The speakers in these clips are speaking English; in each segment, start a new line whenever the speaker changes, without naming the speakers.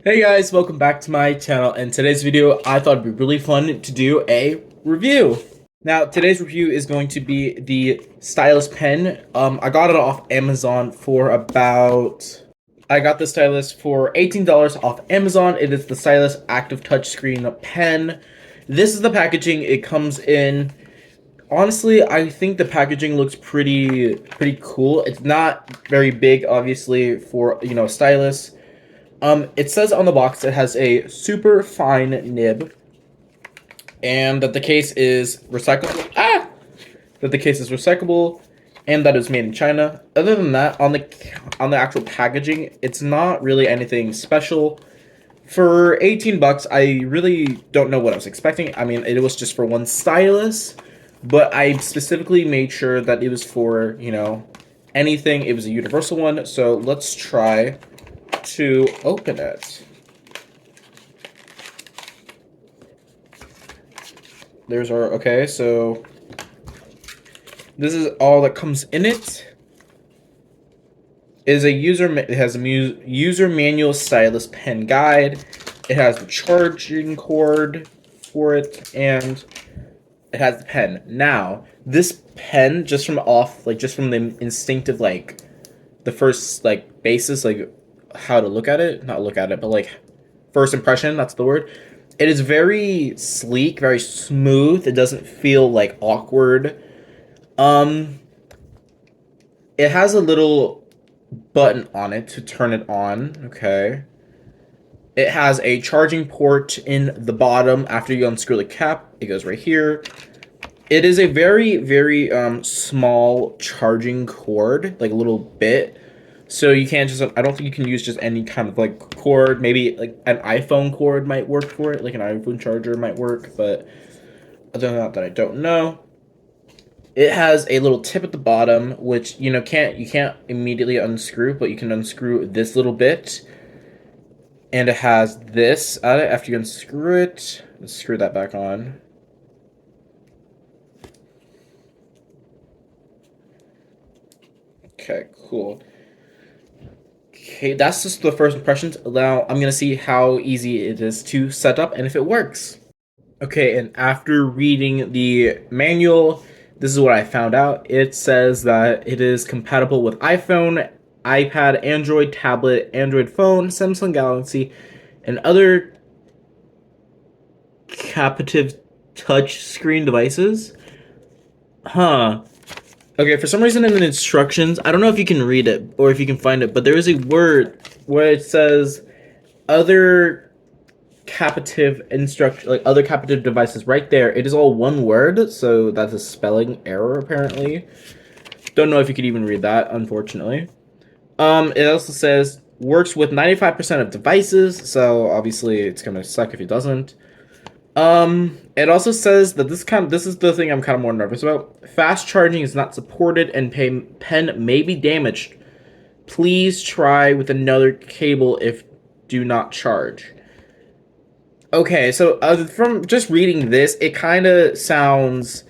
Hey guys, welcome back to my channel. In today's video, I thought it'd be really fun to do a review. Now, today's review is going to be the stylus pen. I got it off Amazon for I got the stylus for $18 off Amazon. It is the stylus active touchscreen pen. This is the packaging it comes in. Honestly, I think the packaging looks pretty cool. It's not very big, obviously, for, stylus. It says on the box it has a super fine nib, and that the case is recyclable. That the case is recyclable, and that it's made in China. Other than that, on the actual packaging, it's not really anything special. For 18 bucks, I really don't know what I was expecting. I mean, it was just for one stylus, but I specifically made sure that it was for, anything. It was a universal one, so let's try to open it. There's our, okay, so this is all that comes in it. It has a user manual stylus pen guide. It has the charging cord for it, and it has the pen. Now, this pen, just from the instinctive, the first, basis, how to look at it, not look at it, but first impression, that's the word. It is very sleek, very smooth. It doesn't feel awkward. It has a little button on it to turn it on. Okay. It has a charging port in the bottom. After you unscrew the cap, it goes right here. It is a very small charging cord, like a little bit. So you can't just, I don't think you can use just any kind of cord. Maybe an iPhone cord might work for it, like an iPhone charger might work, but other than that I don't know. It has a little tip at the bottom, which you can't immediately unscrew, but you can unscrew this little bit. And it has this at it after you unscrew it. Let's screw that back on. Okay, cool. Okay, that's just the first impressions. Now I'm gonna see how easy it is to set up and if it works. Okay, and after reading the manual, this is what I found out. It says that it is compatible with iPhone, iPad, Android tablet, Android phone, Samsung Galaxy, and other capacitive touch screen devices. Huh. Okay, for some reason in the instructions, I don't know if you can read it or if you can find it, but there is a word where it says other other capacitive devices right there. It is all one word, so that's a spelling error apparently. Don't know if you could even read that, unfortunately. It also says works with 95% of devices, so obviously it's gonna suck if it doesn't. It also says that this is the thing I'm kind of more nervous about. Fast charging is not supported and pen may be damaged. Please try with another cable if do not charge. Okay, so from just reading this, it kind of sounds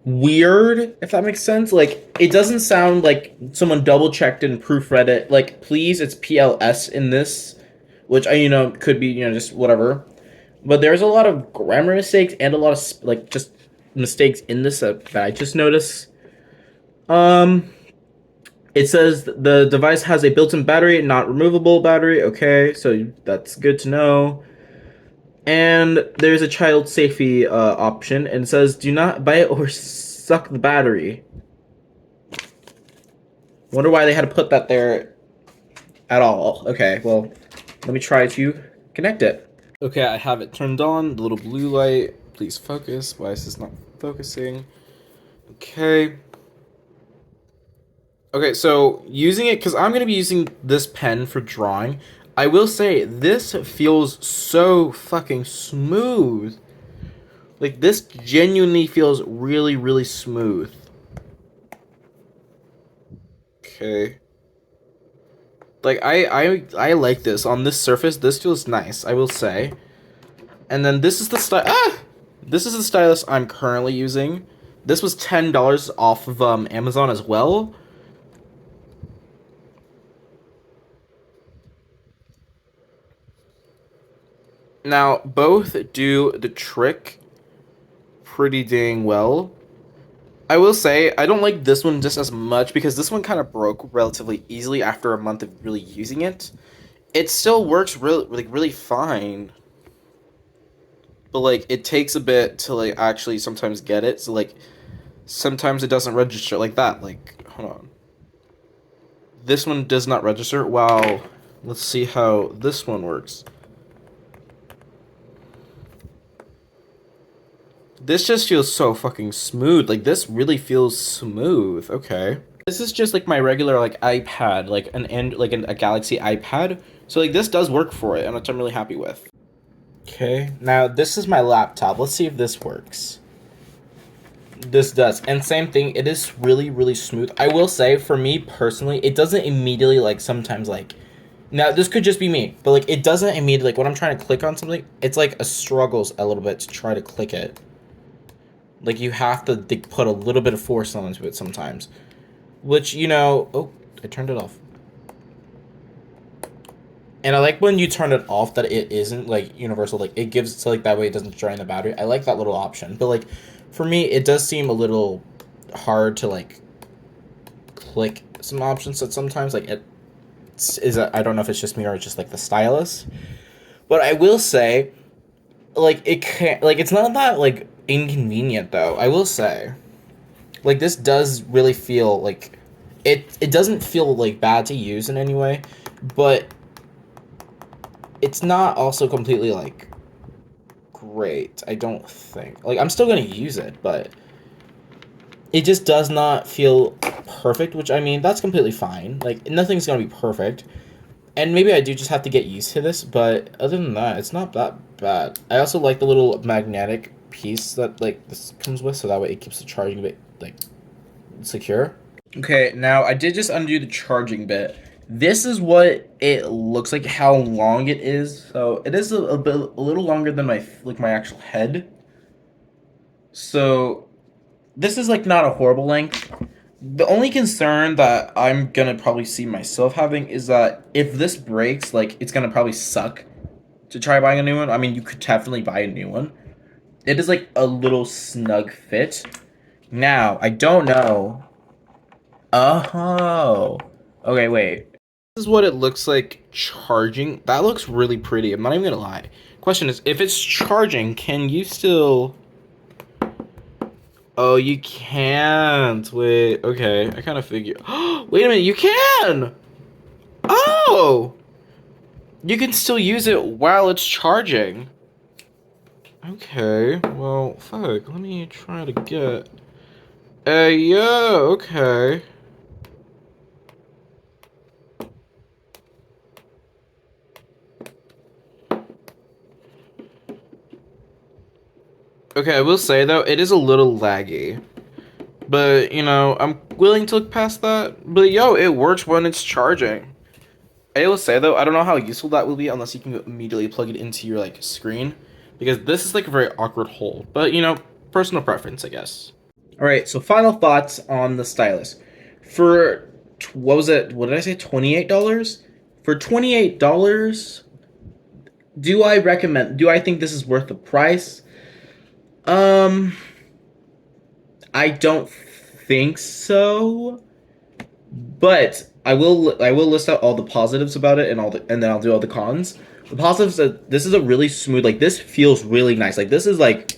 weird, if that makes sense. It doesn't sound like someone double checked and proofread it. Please, it's PLS in this, which could be just whatever. But there's a lot of grammar mistakes and a lot of just mistakes in this that I just noticed. It says the device has a built-in battery, not removable battery. Okay, so that's good to know. And there's a child safety option, and it says do not bite or suck the battery. Wonder why they had to put that there at all. Okay, well, let me try to connect it. Okay, I have it turned on, the little blue light. Please focus. Why is this not focusing? Okay. Okay, so using it, because I'm going to be using this pen for drawing, I will say, this feels so fucking smooth. This genuinely feels really smooth. Okay. I like this. On this surface, this feels nice, I will say. And then this is the This is the stylus I'm currently using. This was $10 off of Amazon as well. Now, both do the trick pretty dang well. I will say, I don't like this one just as much because this one kind of broke relatively easily after a month of really using it. It still works really fine, but like it takes a bit to like actually sometimes get it. So like sometimes it doesn't register like that. Like hold on, this one does not register. Wow, let's see how this one works. This just feels so fucking smooth. Like this really feels smooth. Okay. This is just like my regular like iPad, like a Galaxy iPad. So like this does work for it, and which I'm really happy with. Okay, now this is my laptop. Let's see if this works. This does, and same thing. It is really smooth. I will say, for me personally, it doesn't immediately like sometimes like. Now this could just be me, but like it doesn't immediately like when I'm trying to click on something, it's like a struggles a little bit to try to click it. Like you have to put a little bit of force onto it sometimes. Which, you know, oh, I turned it off. And I like when you turn it off that it isn't like universal, like it gives so like that way it doesn't drain the battery. I like that little option. But like for me it does seem a little hard to like click some options that sometimes like it is I don't know if it's just me or it's just like the stylus. But I will say like it can't like it's not that like inconvenient though. I will say. Like this does really feel like it doesn't feel like bad to use in any way, but it's not also completely like great. I don't think. Like I'm still going to use it, but it just does not feel perfect, which I mean, that's completely fine. Like nothing's going to be perfect. And maybe I do just have to get used to this, but other than that, it's not that bad. I also like the little magnetic piece that like this comes with, so that way it keeps the charging bit like secure. Okay, now I did just undo the charging bit. This is what it looks like, how long it is. So it is a little longer than my actual head. So this is like not a horrible length. The only concern that I'm gonna probably see myself having is that if this breaks, like it's gonna probably suck to try buying a new one. I mean, you could definitely buy a new one. It is like a little snug fit. Now, I don't know. Oh. Okay, wait. This is what it looks like charging. That looks really pretty. I'm not even gonna lie. Question is, if it's charging, can you still... Oh, you can't. Wait, okay. I kind of figure... Wait a minute, you can! Oh! You can still use it while it's charging. Okay, well, fuck. Let me try to get... yeah, okay. Okay, I will say, though, it is a little laggy. But, you know, I'm willing to look past that. But, yo, it works when it's charging. I will say, though, I don't know how useful that will be unless you can immediately plug it into your, like, screen. Because this is, like, a very awkward hole. But, you know, personal preference, I guess. Alright, so final thoughts on the stylus. For, what was it? What did I say? $28? For $28, do I think this is worth the price? I don't think so. But I will list out all the positives about it and then I'll do all the cons. The positives that this is a really smooth, like this feels really nice. Like this is like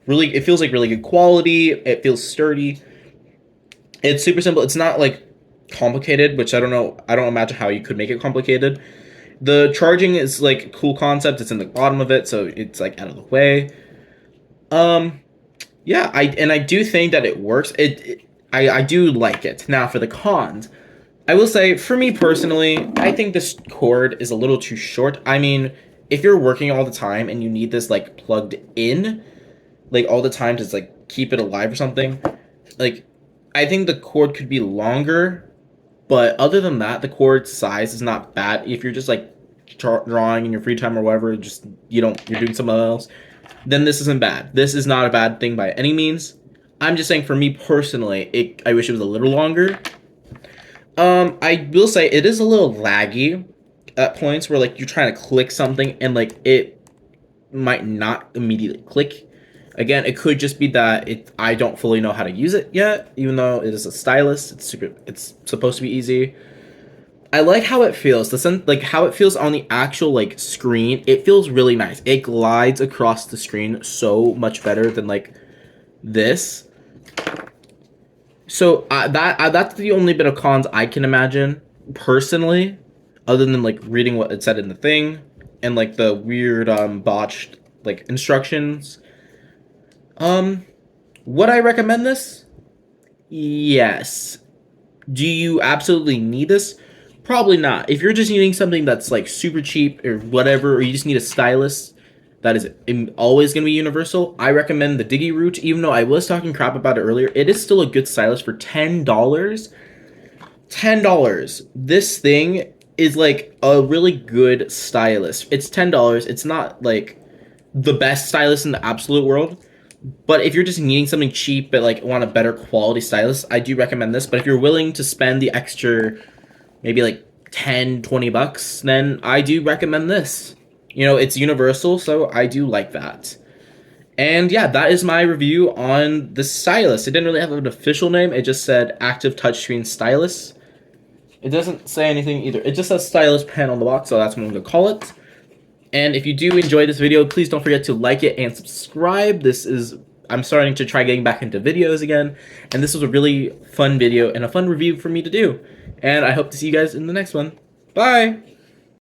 really, it feels like really good quality. It feels sturdy. It's super simple. It's not like complicated, which I don't know. I don't imagine how you could make it complicated. The charging is like a cool concept. It's in the bottom of it, so it's like out of the way. Yeah, I do think that it works. I do like it. Now for the cons, I will say for me personally, I think this cord is a little too short. I mean, if you're working all the time and you need this like plugged in, like all the time to like keep it alive or something, like I think the cord could be longer. But other than that, the cord size is not bad. If you're just like drawing in your free time or whatever, just you're doing something else, then this isn't bad. This is not a bad thing by any means. I'm just saying for me personally, I wish it was a little longer. I will say it is a little laggy at points where like you're trying to click something and like might not immediately click. Again, it could just be that I don't fully know how to use it yet, even though it is a stylus. It's supposed to be easy. I like how it feels. Like how it feels on the actual like screen. It feels really nice. It glides across the screen so much better than like this. So that's the only bit of cons I can imagine personally, other than like reading what it said in the thing and like the weird botched like instructions. Would I recommend this? Yes. Do you absolutely need this? Probably not. If you're just needing something that's like super cheap or whatever, or you just need a stylus that is always going to be universal, I recommend the Diggy Root. Even though I was talking crap about it earlier, it is still a good stylus for $10. $10. This thing is like a really good stylus. It's $10. It's not like the best stylus in the absolute world. But if you're just needing something cheap but like want a better quality stylus, I do recommend this. But if you're willing to spend the extra maybe like 10-20 bucks, then I do recommend this. You know, it's universal, so I do like that. And yeah, that is my review on the stylus. It didn't really have an official name. It just said active touchscreen stylus. It doesn't say anything either. It just says stylus pen on the box, so that's what I'm going to call it. And if you do enjoy this video, please don't forget to like it and subscribe. I'm starting to try getting back into videos again, and this was a really fun video and a fun review for me to do. And I hope to see you guys in the next one. Bye!